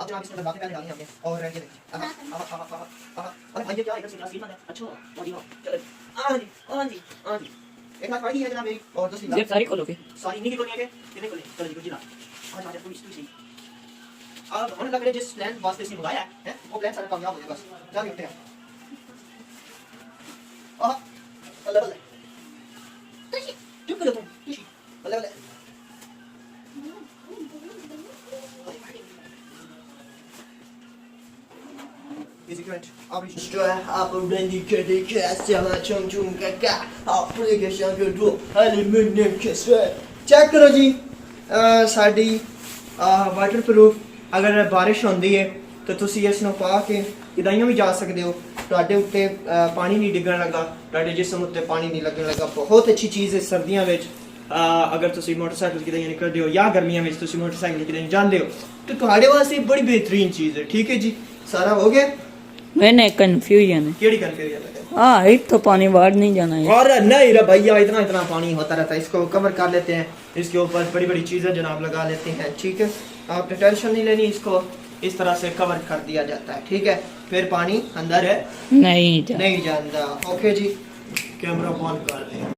अब जनाब इसमें बातें डालनी हमने और ये देखिए अरे भाई ये क्या इधर से ग्लास गिरना है। अच्छा हाँ जी हाँ जी हाँ जी एक लाख फाड़ी है जनाब मेरी और दूसरी ये सारी खोलोगे सारी नहीं खोलनी है कि कितने खोले चलो जी गुजरा आज आज पूरी सही अब होने लग रहे जिस प्लान वास्ते इसने बुलाया है वो प्लान सारा कामयाब हो जाए बस चल उठते हैं अल्लाह अल्लाह चुप कर तुम अल्लाह अल्लाह चेक करो जी साड़ी वाटर प्रूफ अगर बारिश होती है तो तुसी इसनों पा के किदाइयां भी जा सकते हो ਤੁਹਾਡੇ ਉੱਤੇ पानी नहीं डिगन लगा ਤੁਹਾਡੇ जिस्म उत्ते पानी नहीं लगन लगा बहुत अच्छी चीज़ है सर्दियों में अगर तुसी मोटरसाइकिल किदाइयां निकलते हो या गर्मियों में तुसी मोटरसाइकिल किदाइयां जाते हो तो तुम्हारे वास्ते बड़ी बेहतरीन चीज़ है ठीक है जी सारा हो गया मैंने कंफ्यूजन है केड़ी कंफ्यूजन है हाँ एक तो पानी बाहर नहीं जाना है और नहीं रे भैया इतना इतना पानी होता रहता है इसको कवर कर लेते हैं इसके ऊपर बड़ी बड़ी चीज़ें जनाब लगा लेते हैं ठीक है आपने टेंशन नहीं लेनी इसको इस तरह से कवर कर दिया जाता है ठीक है फिर पानी अंदर है नहीं नहीं जाता ओके जी कैमरा बंद कर दें